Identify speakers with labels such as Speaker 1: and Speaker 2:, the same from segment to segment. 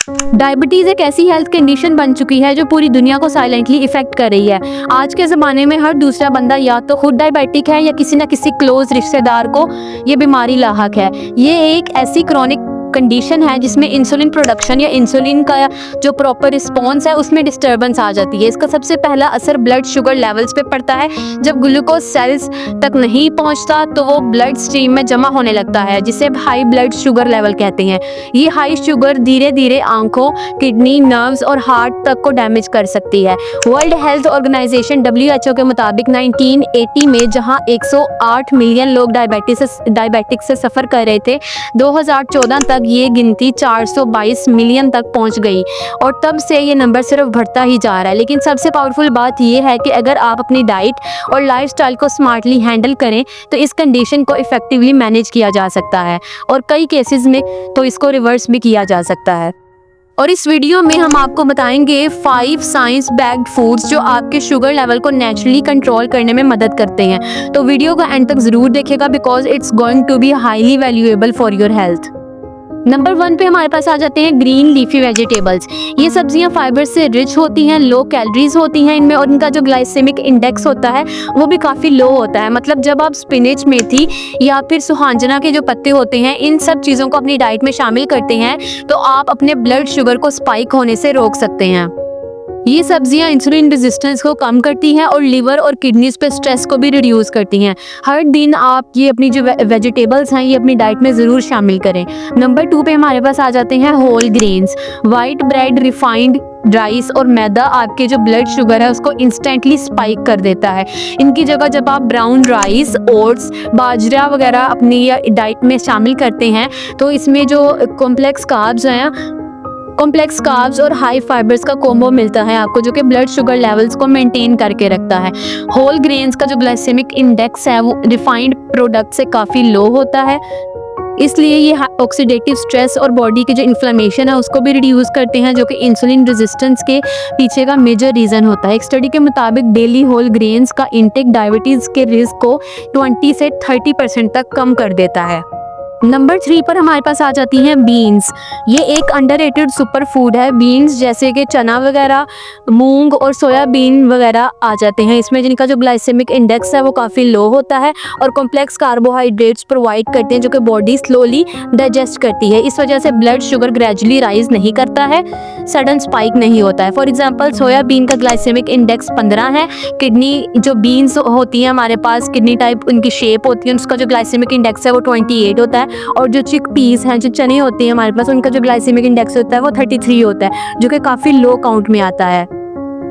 Speaker 1: Diabetes एक ऐसी health condition बन चुकी है जो पूरी दुनिया को साइलेंटली इफेक्ट कर रही है। आज के ज़माने में हर दूसरा बंदा या तो खुद डायबिटिक है या किसी न किसी क्लोज रिश्तेदार को ये बीमारी लाहक है। ये एक ऐसी क्रॉनिक कंडीशन है जिसमें इंसुलिन प्रोडक्शन या इंसुलिन का जो प्रॉपर रिस्पॉन्स है उसमें डिस्टर्बेंस आ जाती है। इसका सबसे पहला असर ब्लड शुगर लेवल्स पे पड़ता है। जब ग्लूकोज सेल्स तक नहीं पहुंचता तो वो ब्लड स्ट्रीम में जमा होने लगता है, जिसे हाई ब्लड शुगर लेवल कहते हैं। ये हाई शुगर धीरे धीरे आंखों, किडनी, नर्व्स और हार्ट तक को डैमेज कर सकती है। वर्ल्ड हेल्थ ऑर्गेनाइजेशन WHO के मुताबिक 1980 में जहां 108 मिलियन लोग डायबिटिक से सफ़र कर रहे थे, 2014 तक ये गिनती 422 मिलियन तक पहुंच गई और तब से ये नंबर सिर्फ बढ़ता ही जा रहा है। लेकिन सबसे पावरफुल बात ये है कि अगर आप अपनी डाइट और लाइफस्टाइल को स्मार्टली हैंडल करें तो इस कंडीशन को इफेक्टिवली मैनेज किया जा सकता है और कई केसेस में तो इसको रिवर्स भी किया जा सकता है। और इस वीडियो में हम आपको बताएंगे 5 साइंस बैक्ड फूड्स जो आपके शुगर लेवल को नेचुरली कंट्रोल करने में मदद करते हैं। तो वीडियो का एंड तक ज़रूर देखेगा because it's going to be highly valuable for your health. Number 1 पे हमारे पास आ जाते हैं ग्रीन लीफी वेजिटेबल्स। ये सब्जियां फाइबर से रिच होती हैं, लो कैलोरीज होती हैं इनमें और इनका जो ग्लाइसेमिक इंडेक्स होता है वो भी काफ़ी लो होता है। मतलब जब आप स्पिनच, मेथी या फिर सुहांजना के जो पत्ते होते हैं इन सब चीज़ों को अपनी डाइट में शामिल करते हैं तो आप अपने ब्लड शुगर को स्पाइक होने से रोक सकते हैं। ये सब्जियां इंसुलिन रेजिस्टेंस को कम करती हैं और लिवर और किडनीज पे स्ट्रेस को भी रिड्यूस करती हैं। हर दिन आप ये अपनी जो वेजिटेबल्स हैं ये अपनी डाइट में ज़रूर शामिल करें। नंबर 2 पे हमारे पास आ जाते हैं whole grains. White bread, refined rice और मैदा आपके जो ब्लड शुगर है उसको इंस्टेंटली स्पाइक कर देता है। इनकी जगह जब आप ब्राउन राइस, ओट्स, बाजरा वगैरह अपनी डाइट में शामिल करते हैं तो इसमें जो कॉम्प्लेक्स कार्ब्स और हाई फाइबर्स का कॉम्बो मिलता है आपको, जो कि ब्लड शुगर लेवल्स को मेंटेन करके रखता है। होल ग्रेन्स का जो ग्लाइसेमिक इंडेक्स है वो रिफाइंड प्रोडक्ट से काफ़ी लो होता है, इसलिए ये ऑक्सीडेटिव स्ट्रेस और बॉडी की जो इन्फ्लेमेशन है उसको भी रिड्यूस करते हैं, जो कि इंसुलिन रेजिस्टेंस के पीछे का मेजर रीज़न होता है। एक स्टडी के मुताबिक डेली होल ग्रेन्स का इंटेक डायबिटीज़ के रिस्क को 20 से 30% तक कम कर देता है। नंबर 3 पर हमारे पास आ जाती हैं बीन्स। ये एक अंडररेटेड सुपर फूड है। बीन्स जैसे कि चना वगैरह, मूंग और सोयाबीन वगैरह आ जाते हैं इसमें, जिनका जो ग्लाइसेमिक इंडेक्स है वो काफ़ी लो होता है और कॉम्प्लेक्स कार्बोहाइड्रेट्स प्रोवाइड करते हैं जो कि बॉडी स्लोली डाइजेस्ट करती है। इस वजह से ब्लड शुगर ग्रेजुअली राइज नहीं करता है, सडन स्पाइक नहीं होता है। फॉर एग्जाम्पल सोयाबीन का ग्लाइसेमिक इंडेक्स 15 है। किडनी जो बीन्स होती हैं हमारे पास, किडनी टाइप उनकी शेप होती है, उसका जो ग्लाइसेमिक इंडेक्स है वो 28 होता है। और जो चिक पीस हैं, जो चने होते हैं हमारे पास, उनका जो ग्लाइसेमिक इंडेक्स होता है वो 33 होता है, जो कि काफ़ी लो काउंट में आता है।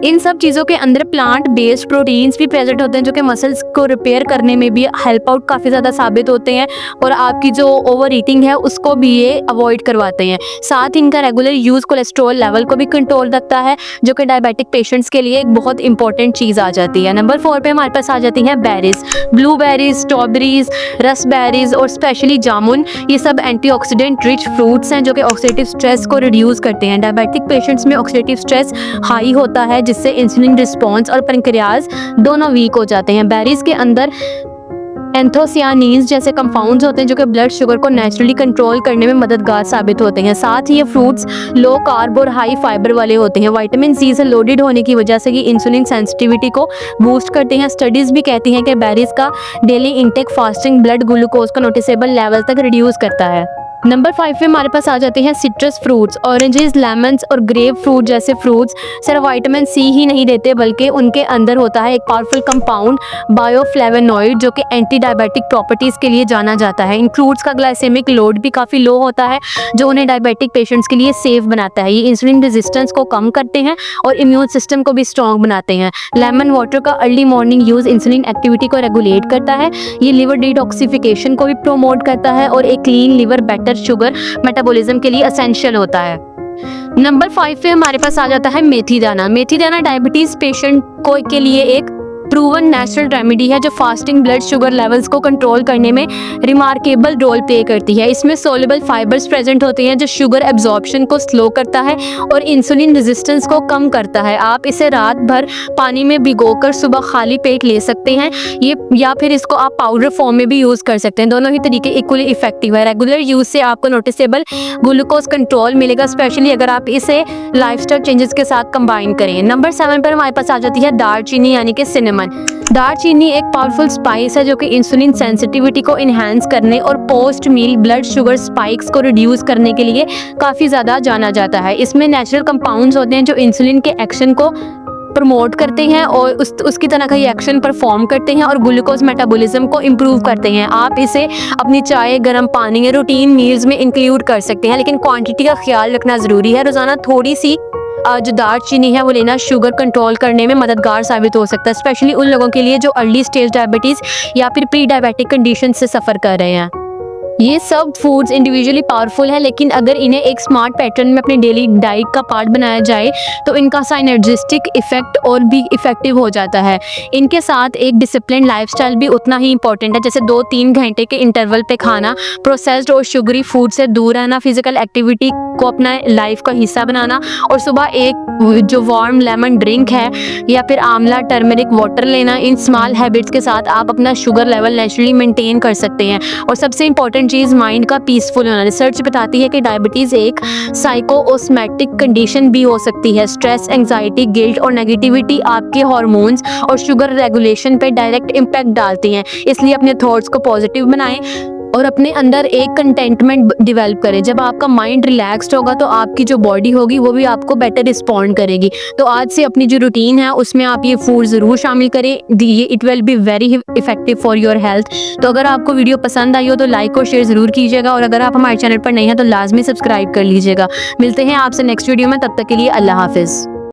Speaker 1: इन सब चीज़ों के अंदर प्लांट बेस्ड प्रोटीन्स भी प्रेजेंट होते हैं जो कि मसल्स को रिपेयर करने में भी हेल्प आउट काफ़ी ज़्यादा साबित होते हैं और आपकी जो ओवर ईटिंग है उसको भी ये अवॉइड करवाते हैं। साथ ही इनका रेगुलर यूज़ कोलेस्ट्रॉल लेवल को भी कंट्रोल रखता है, जो कि डायबिटिक पेशेंट्स के लिए एक बहुत इंपॉर्टेंट चीज़ आ जाती है। नंबर 4 पे हमारे पास आ जाती हैं बेरीज। ब्लूबेरीज, स्ट्रॉबेरीज, रसबेरीज और स्पेशली जामुन, ये सब एंटीऑक्सीडेंट रिच फ्रूट्स हैं जो कि ऑक्सीडेटिव स्ट्रेस को रिड्यूस करते हैं। डायबिटिक पेशेंट्स में ऑक्सीडेटिव स्ट्रेस हाई होता है जिससे इंसुलिन रिस्पॉन्स और पैंक्रियाज दोनों वीक हो जाते हैं। बेरीज के अंदर एंथोसियानिन्स जैसे कंपाउंड्स होते हैं जो कि ब्लड शुगर को नेचुरली कंट्रोल करने में मददगार साबित होते हैं। साथ ही ये फ्रूट्स लो कार्ब और हाई फाइबर वाले होते हैं। विटामिन सी से लोडेड होने की वजह से ये इंसुलिन सेंसिटिविटी को बूस्ट करते हैं। स्टडीज़ भी कहती हैं कि बेरीज का daily intake fasting blood glucose का नोटिसेबल लेवल तक रिड्यूस करता है। नंबर 5 पे हमारे पास आ जाते हैं सिट्रस फ्रूट्स। ऑरेंजेस, लेमन्स और ग्रेप फ्रूट जैसे फ्रूट्स सिर्फ विटामिन सी ही नहीं देते बल्कि उनके अंदर होता है एक पावरफुल कंपाउंड बायोफ्लेवोनॉइड जो कि एंटी डायबिटिक प्रॉपर्टीज़ के लिए जाना जाता है। इन फ्रूट्स का ग्लाइसेमिक लोड भी काफ़ी लो होता है जो उन्हें डायबिटिक पेशेंट्स के लिए सेफ बनाता है। ये इंसुलिन रेजिस्टेंस को कम करते हैं और इम्यून सिस्टम को भी स्ट्रॉन्ग बनाते हैं। लेमन वाटर का early morning use insulin activity को रेगुलेट करता है। ये लिवर डिटॉक्सिफिकेशन को भी प्रोमोट करता है और एक clean liver better sugar metabolism के लिए एसेंशियल होता है। नंबर 5 पे हमारे पास आ जाता है मेथी दाना। मेथी दाना डायबिटीज पेशेंट को के लिए एक प्रूवन नेचुरल रेमेडी है जो फास्टिंग ब्लड शुगर लेवल्स को कंट्रोल करने में रिमार्केबल रोल प्ले करती है। इसमें सोलेबल फाइबर्स प्रेजेंट होते हैं जो शुगर एब्जॉर्प्शन को स्लो करता है और इंसुलिन रेजिस्टेंस को कम करता है। आप इसे रात भर पानी में भिगोकर सुबह खाली पेट ले सकते हैं ये, या फिर इसको आप पाउडर फॉर्म में भी यूज़ कर सकते हैं। दोनों ही तरीके इक्वली इफेक्टिव है। रेगुलर यूज से आपको नोटिसेबल ग्लूकोज कंट्रोल मिलेगा, स्पेशली अगर आप इसे लाइफस्टाइल चेंजेस के साथ कंबाइन करें। नंबर 7 पर हमारे पास आ जाती है दालचीनी यानी कि सिनेमन। दालचीनी एक पावरफुल स्पाइस है जो कि इंसुलिन सेंसिटिविटी को इन्हांस करने और पोस्ट मील ब्लड शुगर स्पाइक्स को रिड्यूस करने के लिए काफ़ी ज़्यादा जाना जाता है। इसमें नेचुरल कंपाउंड्स होते हैं जो इंसुलिन के एक्शन को प्रमोट करते हैं और उसकी तरह का ये एक्शन परफॉर्म करते हैं और ग्लूकोज मेटाबॉलिज्म को इम्प्रूव करते हैं। आप इसे अपनी चाय, गर्म पानी या रूटीन मील्स में इंक्लूड कर सकते हैं, लेकिन क्वांटिटी का ख्याल रखना ज़रूरी है। रोज़ाना थोड़ी सी जो दालचीनी है वो लेना शुगर कंट्रोल करने में मददगार साबित हो सकता है, स्पेशली उन लोगों के लिए जो अर्ली स्टेज डायबिटीज़ या फिर प्री डायबिटिक कंडीशन से सफ़र कर रहे हैं। ये सब फूड्स इंडिविजुअली पावरफुल है, लेकिन अगर इन्हें एक स्मार्ट पैटर्न में अपनी डेली डाइट का पार्ट बनाया जाए तो इनका साइनर्जिस्टिक इफेक्ट और भी इफेक्टिव हो जाता है। इनके साथ एक डिसिप्लिन लाइफस्टाइल भी उतना ही इंपॉर्टेंट है, जैसे 2-3 घंटे के इंटरवल पे खाना, प्रोसेस्ड और शुगरी फूड से दूर रहना, फिजिकल एक्टिविटी को अपना लाइफ का हिस्सा बनाना और सुबह एक जो वार्म लेमन ड्रिंक है या फिर आंवला टर्मरिक वाटर लेना। इन स्मॉल हैबिट्स के साथ आप अपना शुगर लेवल नेचुरली मेंटेन कर सकते हैं। और सबसे इंपॉर्टेंट चीज़ माइंड का पीसफुल होना। रिसर्च बताती है कि डायबिटीज़ एक साइकोओसोमैटिक कंडीशन भी हो सकती है। स्ट्रेस, एंजाइटी, गिल्ट और नेगेटिविटी आपके हार्मोन्स और शुगर रेगुलेशन पर डायरेक्ट इम्पैक्ट डालती हैं। इसलिए अपने थॉट्स को पॉजिटिव बनाएं और अपने अंदर एक कंटेंटमेंट डेवलप करें। जब आपका माइंड रिलैक्स्ड होगा तो आपकी जो बॉडी होगी वो भी आपको बेटर रिस्पॉन्ड करेगी। तो आज से अपनी जो रूटीन है उसमें आप ये फूड ज़रूर शामिल करें। It will be very effective for your health. तो अगर आपको वीडियो पसंद आई हो तो लाइक और शेयर ज़रूर कीजिएगा, और अगर आप हमारे चैनल पर नए हैं तो लाजमी सब्सक्राइब कर लीजिएगा। मिलते हैं आपसे नेक्स्ट वीडियो में, तब तक के लिए अल्लाह हाफिज़।